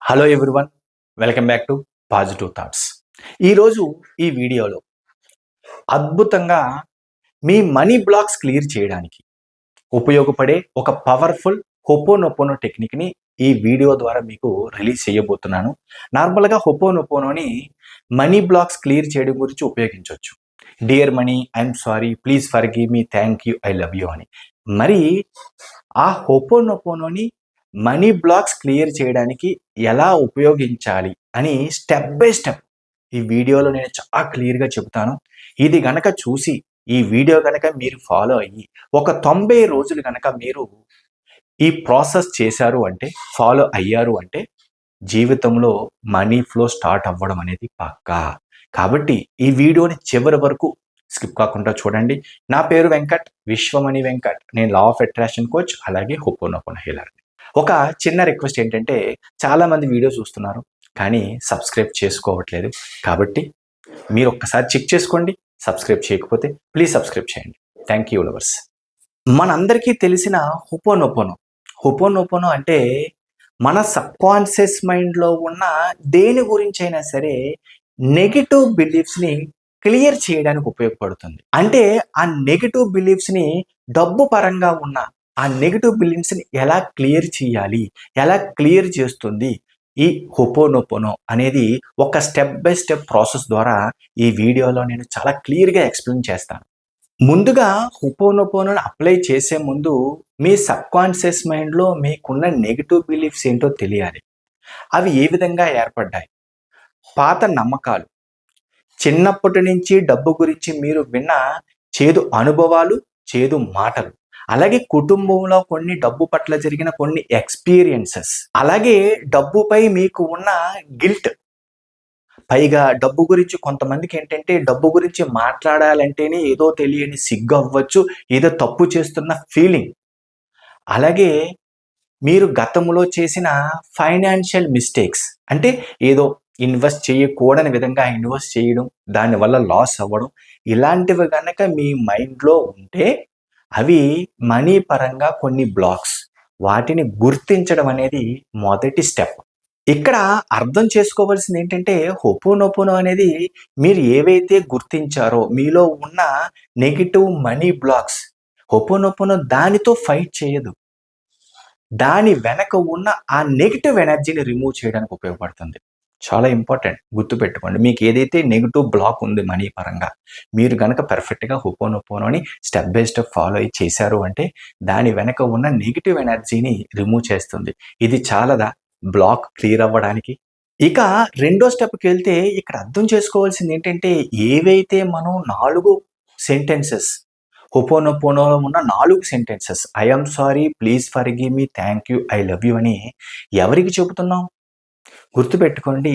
Hello everyone, welcome back to positive thoughts. ఈరోజు ఈ వీడియోలో అద్భుతంగా మీ మనీ బ్లాక్స్ క్లియర్ చేయడానికి ఉపయోగపడే ఒక పవర్ఫుల్ హోపోనోపోనో టెక్నిక్ని ఈ వీడియో ద్వారా మీకు రిలీజ్ చేయబోతున్నాను. నార్మల్గా హోపోనోపోనోని మనీ బ్లాక్స్ క్లియర్ చేయడం గురించి ఉపయోగించవచ్చు. Dear money, I'm sorry, please forgive me, thank you, I love you అని. మరి ఆ హోపోనోపోనోని మనీ బ్లాక్స్ క్లియర్ చేయడానికి ఎలా ఉపయోగించాలి అని స్టెప్ బై స్టెప్ ఈ వీడియోలో నేను చాలా క్లియర్గా చెబుతాను. ఇది గనక చూసి ఈ వీడియో గనక మీరు ఫాలో అయ్యి ఒక 90 రోజులు గనక మీరు ఈ ప్రాసెస్ చేశారు అంటే, ఫాలో అయ్యారు అంటే జీవితంలో మనీ ఫ్లో స్టార్ట్ అవ్వడం అనేది పక్కా. కాబట్టి ఈ వీడియోని చివరి వరకు స్కిప్ కాకుండా చూడండి. నా పేరు వెంకట్, విశ్వమణి వెంకట్. నేను లా ఆఫ్ అట్రాక్షన్ కోచ్, అలాగే హోపోనోపోనో హీలర్. ఒక చిన్న రిక్వెస్ట్ ఏంటంటే, చాలామంది వీడియో చూస్తున్నారు కానీ సబ్స్క్రైబ్ చేసుకోవట్లేదు. కాబట్టి మీరు ఒక్కసారి చెక్ చేసుకోండి. సబ్స్క్రైబ్ చేయకపోతే ప్లీజ్ సబ్స్క్రైబ్ చేయండి. Thank you lovers. మనందరికీ తెలిసిన హోపోనోపోనో అంటే మన సబ్కాన్షియస్ మైండ్లో ఉన్న దేని గురించి అయినా సరే నెగిటివ్ బిలీఫ్స్ని క్లియర్ చేయడానికి ఉపయోగపడుతుంది. అంటే ఆ నెగిటివ్ బిలీఫ్స్ని డబ్బు పరంగా ఉన్న ఆ నెగిటివ్ బిలీఫ్స్ని ఎలా క్లియర్ చేయాలి, ఎలా క్లియర్ చేస్తుంది ఈ హోపోనోపోనో అనేది ఒక స్టెప్ బై స్టెప్ ప్రాసెస్ ద్వారా ఈ వీడియోలో నేను చాలా క్లియర్గా ఎక్స్ప్లెయిన్ చేస్తాను. ముందుగా హోపోనోపోనోని అప్లై చేసే ముందు మీ సబ్కాన్షియస్ మైండ్లో మీకున్న నెగిటివ్ బిలీఫ్స్ ఏంటో తెలియాలి. అవి ఏ విధంగా ఏర్పడ్డాయి, పాత నమ్మకాలు, చిన్నప్పటి నుంచి డబ్బు గురించి మీరు విన్న చేదు అనుభవాలు, చేదు మాటలు, అలాగే కుటుంబంలో కొన్ని డబ్బు పట్ల జరిగిన కొన్ని ఎక్స్పీరియన్సెస్, అలాగే డబ్బుపై మీకు ఉన్న గిల్ట్. పైగా డబ్బు గురించి కొంతమందికి ఏంటంటే డబ్బు గురించి మాట్లాడాలంటేనే ఏదో తెలియని సిగ్గు అవ్వచ్చు, ఏదో తప్పు చేస్తున్న ఫీలింగ్. అలాగే మీరు గతంలో చేసిన ఫైనాన్షియల్ మిస్టేక్స్, అంటే ఏదో ఇన్వెస్ట్ చేయకూడని విధంగా ఇన్వెస్ట్ చేయడం, దానివల్ల లాస్ అవ్వడం, ఇలాంటివి కనుక మీ మైండ్లో ఉంటే అవి మనీ పరంగా కొన్ని బ్లాక్స్. వాటిని గుర్తించడం అనేది మొదటి స్టెప్. ఇక్కడ అర్థం చేసుకోవాల్సింది ఏంటంటే, హోపోనోపోనో అనేది మీరు ఏవైతే గుర్తించారో మీలో ఉన్న నెగిటివ్ మనీ బ్లాక్స్, హోపోనోపోనో దానితో ఫైట్ చేయదు. దాని వెనక ఉన్న ఆ నెగిటివ్ ఎనర్జీని రిమూవ్ చేయడానికి ఉపయోగపడుతుంది. చాలా ఇంపార్టెంట్, గుర్తుపెట్టుకోండి. మీకు ఏదైతే నెగిటివ్ బ్లాక్ ఉంది మనీ పరంగా, మీరు కనుక పర్ఫెక్ట్గా హోపోనోపోనోని స్టెప్ బై స్టెప్ ఫాలో అయ్యి చేశారు అంటే దాని వెనక ఉన్న నెగిటివ్ ఎనర్జీని రిమూవ్ చేస్తుంది. ఇది చాలదా బ్లాక్ క్లియర్ అవ్వడానికి? ఇక రెండో స్టెప్కి వెళ్తే ఇక్కడ అర్థం చేసుకోవాల్సింది ఏంటంటే, ఏవైతే మనం 4 సెంటెన్సెస్, హోపోనోపోనోలో ఉన్న 4 sentences, I'm sorry, please forgive me, thank you, I love you అని ఎవరికి చెబుతున్నాం? గుర్తుపెట్టుకోండి,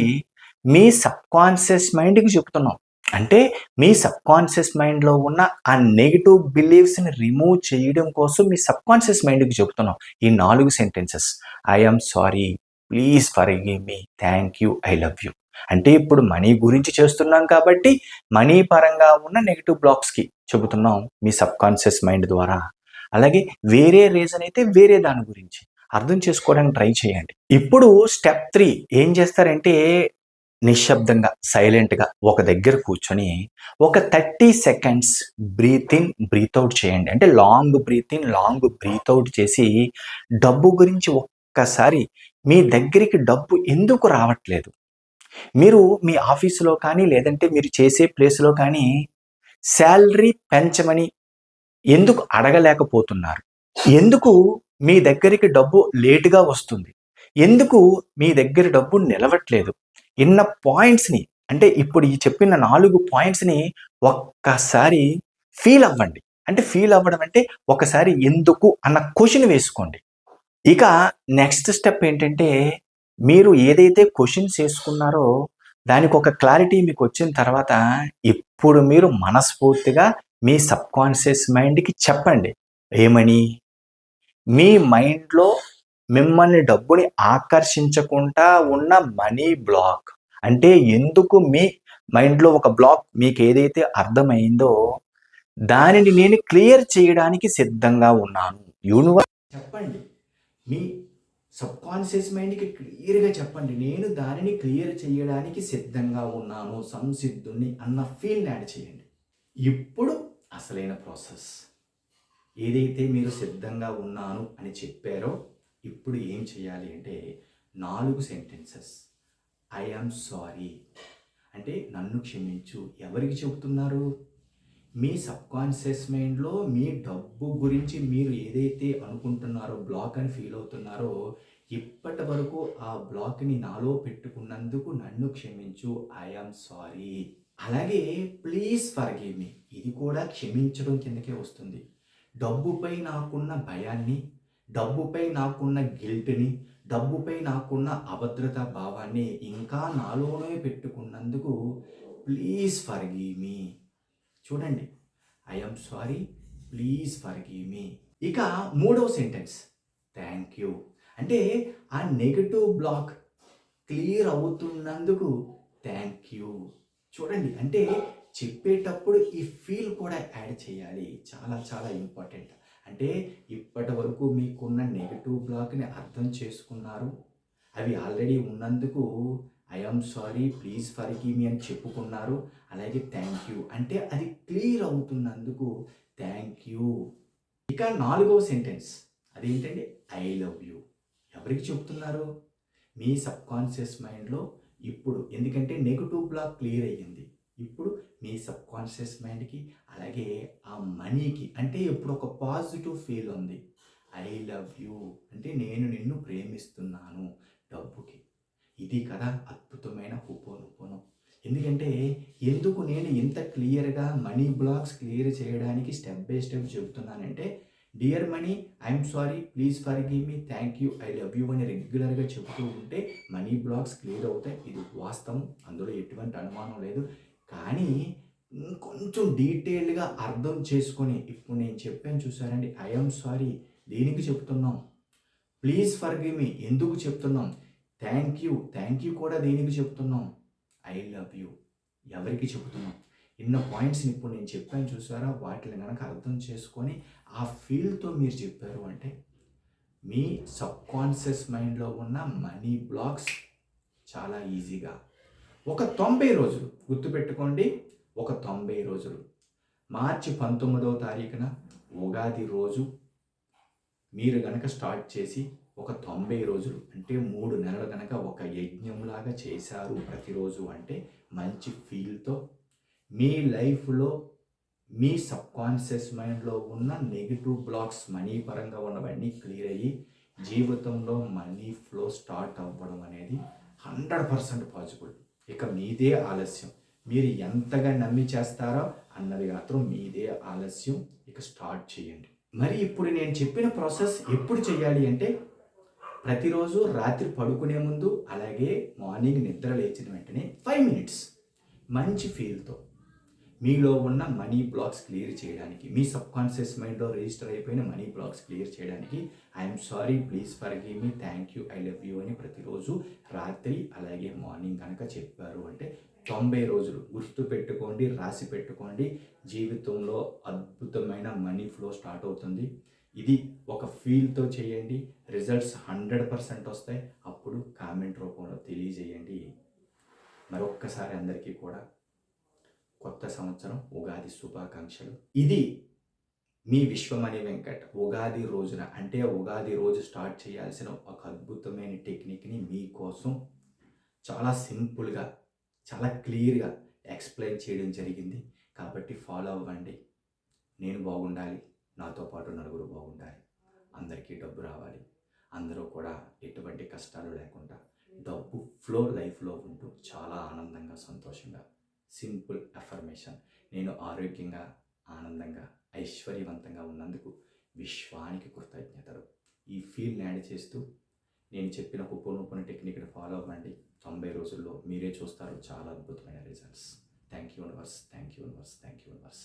మీ సబ్కాన్షియస్ మైండ్కి చెబుతున్నాం. అంటే మీ సబ్కాన్షియస్ మైండ్లో ఉన్న ఆ నెగిటివ్ బిలీఫ్స్ని రిమూవ్ చేయడం కోసం మీ సబ్కాన్షియస్ మైండ్కి చెబుతున్నాం ఈ 4 sentences. I'm sorry, please forgive me, thank you, I love you. అంటే ఇప్పుడు మనీ గురించి చేస్తున్నాం కాబట్టి మనీ పరంగా ఉన్న నెగిటివ్ బ్లాక్స్కి చెబుతున్నాం మీ సబ్కాన్షియస్ మైండ్ ద్వారా. అలాగే వేరే రీజన్ అయితే వేరే దాని గురించి అర్థం చేసుకోవడానికి ట్రై చేయండి. ఇప్పుడు స్టెప్ 3 ఏం చేస్తారంటే, నిశ్శబ్దంగా సైలెంట్గా ఒక దగ్గర కూర్చొని ఒక 30 seconds breathe in breathe out చేయండి. అంటే long breathe in long breathe out చేసి డబ్బు గురించి ఒక్కసారి మీ దగ్గరికి డబ్బు ఎందుకు రావట్లేదు, మీరు మీ ఆఫీసులో కానీ లేదంటే మీరు చేసే ప్లేస్లో కానీ శాలరీ పెంచమని ఎందుకు అడగలేకపోతున్నారు, ఎందుకు మీ దగ్గరికి డబ్బు లేటుగా వస్తుంది, ఎందుకు మీ దగ్గర డబ్బు నిలవట్లేదు, ఇన్న పాయింట్స్ని, అంటే ఇప్పుడు ఈ చెప్పిన 4 పాయింట్స్ని ఒక్కసారి ఫీల్ అవ్వండి. అంటే ఫీల్ అవ్వడం అంటే ఒకసారి ఎందుకు అన్న క్వశ్చన్ వేసుకోండి. ఇక నెక్స్ట్ స్టెప్ ఏంటంటే, మీరు ఏదైతే క్వశ్చన్స్ వేసుకున్నారో దానికి ఒక క్లారిటీ మీకు వచ్చిన తర్వాత ఇప్పుడు మీరు మనస్ఫూర్తిగా మీ సబ్కాన్షియస్ మైండ్కి చెప్పండి. ఏమని? మీ మైండ్లో మిమ్మల్ని డబ్బుని ఆకర్షించకుండా ఉన్న మనీ బ్లాక్, అంటే ఎందుకు మీ మైండ్లో ఒక బ్లాక్ మీకు ఏదైతే అర్థమైందో దానిని నేను క్లియర్ చేయడానికి సిద్ధంగా ఉన్నాను. యూనివర్స్ చెప్పండి, మీ సబ్కాన్షియస్ మైండ్కి క్లియర్గా చెప్పండి, నేను దానిని క్లియర్ చేయడానికి సిద్ధంగా ఉన్నాను, సంసిద్ధుణ్ణి అన్న ఫీల్ని యాడ్ చేయండి. ఇప్పుడు అసలైన ప్రాసెస్, ఏదైతే మీరు సిద్ధంగా ఉన్నాను అని చెప్పారో ఇప్పుడు ఏం చేయాలి అంటే 4 సెంటెన్సెస్. ఐ యామ్ సారీ అంటే నన్ను క్షమించు. ఎవరికి చెబుతున్నారు? మీ సబ్కాన్షియస్ మైండ్లో మీ డబ్బు గురించి మీరు ఏదైతే అనుకుంటున్నారో, బ్లాక్ అని ఫీల్ అవుతున్నారో, ఇప్పటి వరకు ఆ బ్లాక్ని నాలో పెట్టుకున్నందుకు నన్ను క్షమించు, ఐ యామ్ సారీ. అలాగే ప్లీజ్ ఫర్గివ్ మీ, ఇది కూడా క్షమించడం కిందకే వస్తుంది. డబ్బుపై నాకున్న భయాన్ని, డబ్బుపై నాకున్న గిల్ట్ని, డబ్బుపై నాకున్న అభద్రతా భావాన్ని ఇంకా నాలోనే పెట్టుకున్నందుకు ప్లీజ్ ఫర్గివ్ మీ. చూడండి, I am sorry, please forgive me. ఇక 3వ సెంటెన్స్, థ్యాంక్ యూ. అంటే ఆ నెగటివ్ బ్లాక్ క్లియర్ అవుతున్నందుకు థ్యాంక్ యూ. చూడండి, అంటే చెప్పేటప్పుడు ఈ ఫీల్ కూడా యాడ్ చేయాలి. చాలా చాలా ఇంపార్టెంట్. అంటే ఇప్పటి వరకు మీకున్న నెగటివ్ బ్లాక్ని అర్థం చేసుకున్నారు, అవి ఆల్రెడీ ఉన్నందుకు I am sorry, please forgive మీ అని చెప్పుకున్నారు. అలాగే థ్యాంక్ యూ అంటే అది క్లియర్ అవుతున్నందుకు థ్యాంక్ యూ. ఇక 4వ సెంటెన్స్ అదేంటంటే ఐ లవ్ యూ. ఎవరికి చెప్తున్నారు? మీ సబ్కాన్షియస్ మైండ్లో ఇప్పుడు, ఎందుకంటే నెగటివ్ బ్లాక్ క్లియర్ అయ్యింది. ఇప్పుడు మీ సబ్కాన్షియస్ మైండ్కి అలాగే ఆ మనీకి, అంటే ఇప్పుడు ఒక పాజిటివ్ ఫీల్ ఉంది. ఐ లవ్ యూ అంటే నేను నిన్ను ప్రేమిస్తున్నాను డబ్బుకి. ఇది కదా అద్భుతమైన హుపోనుపోను. ఎందుకంటే ఎందుకు నేను ఇంత క్లియర్గా మనీ బ్లాక్స్ క్లియర్ చేయడానికి స్టెప్ బై స్టెప్ చెబుతున్నానంటే, dear money, I'm sorry, please forgive me, thank you, I love you అని రెగ్యులర్గా చెబుతూ ఉంటే మనీ బ్లాక్స్ క్లియర్ అవుతాయి. ఇది వాస్తవం, అందులో ఎటువంటి అనుమానం లేదు. కానీ ఇంకొంచెం డీటెయిల్డ్గా అర్థం చేసుకొని, ఇప్పుడు నేను చెప్పాను చూసారండి, ఐఎమ్ సారీ దేనికి చెప్తున్నాం, ప్లీజ్ ఫర్గివ్ మీ ఎందుకు చెప్తున్నాం, థ్యాంక్ యూ కూడా దేనికి చెప్తున్నాం, ఐ లవ్ యూ ఎవరికి చెబుతున్నాం. ఇన్న పాయింట్స్ని ఇప్పుడు నేను చెప్పాను చూసారా, వాటిని కనుక అర్థం చేసుకొని ఆ ఫీల్తో మీరు చెప్పారు అంటే మీ సబ్కాన్షియస్ మైండ్లో ఉన్న మనీ బ్లాక్స్ చాలా ఈజీగా ఒక 90 రోజులు గుర్తుపెట్టుకోండి. ఒక 90 రోజులు మార్చి 19వ తారీఖున ఉగాది రోజు మీరు గనక స్టార్ట్ చేసి ఒక 90 రోజులు అంటే 3 నెలలు కనుక ఒక యజ్ఞంలాగా చేశారు ప్రతిరోజు అంటే మంచి ఫీల్తో మీ లైఫ్లో మీ సబ్కాన్షియస్ మైండ్లో ఉన్న నెగిటివ్ బ్లాక్స్ మనీ పరంగా ఉన్నవన్నీ క్లియర్ అయ్యి జీవితంలో మనీ ఫ్లో స్టార్ట్ అవ్వడం అనేది 100% పాసిబుల్. ఇక మీదే ఆలస్యం, మీరు ఎంతగా నమ్మి చేస్తారో అన్నది మాత్రం మీదే ఆలస్యం. ఇక స్టార్ట్ చేయండి. మరి ఇప్పుడు నేను చెప్పిన ప్రాసెస్ ఎప్పుడు చేయాలి అంటే ప్రతిరోజు రాత్రి పడుకునే ముందు, అలాగే మార్నింగ్ నిద్ర లేచిన వెంటనే 5 మినిట్స్ మంచి ఫీల్తో మీలో ఉన్న మనీ బ్లాక్స్ క్లియర్ చేయడానికి, మీ సబ్కాన్షియస్ మైండ్లో రిజిస్టర్ అయిపోయిన మనీ బ్లాక్స్ క్లియర్ చేయడానికి I'm sorry, please forgive me, thank you, I love you అని ప్రతిరోజు రాత్రి అలాగే మార్నింగ్ కనుక చెప్పారు అంటే 90 రోజులు గుర్తు పెట్టుకోండి, రాసి పెట్టుకోండి. జీవితంలో అద్భుతమైన మనీ ఫ్లో స్టార్ట్ అవుతుంది. ఇది ఒక ఫీల్తో చేయండి, రిజల్ట్స్ 100% వస్తాయి. అప్పుడు కామెంట్ రూపంలో తెలియజేయండి. మరొక్కసారి అందరికీ కూడా కొత్త సంవత్సరం ఉగాది శుభాకాంక్షలు. ఇది మీ విశ్వమణి వెంకట్. ఉగాది రోజున అంటే ఉగాది రోజు స్టార్ట్ చేయాల్సిన ఒక అద్భుతమైన టెక్నిక్ని మీకోసం చాలా సింపుల్గా, చాలా క్లియర్గా ఎక్స్ప్లెయిన్ చేయడం జరిగింది. కాబట్టి ఫాలో అవ్వండి. నేను బాగుండాలి, నాతో పాటు నలుగురు బాగుండాలి, అందరికీ డబ్బు రావాలి, అందరూ కూడా ఎటువంటి కష్టాలు లేకుండా డబ్బు ఫ్లో లైఫ్లో ఉంటూ చాలా ఆనందంగా సంతోషంగా. సింపుల్ అఫర్మేషన్, నేను ఆరోగ్యంగా ఆనందంగా ఐశ్వర్యవంతంగా ఉన్నందుకు విశ్వానికి కృతజ్ఞతలు. ఈ ఫీల్ని యాడ్ చేస్తూ నేను చెప్పిన హుపోనోపోనో టెక్నిక్ని ఫాలో అవ్వండి. 90 రోజుల్లో మీరే చూస్తారు చాలా అద్భుతమైన results. Thank you universe, thank you universe, thank you universe.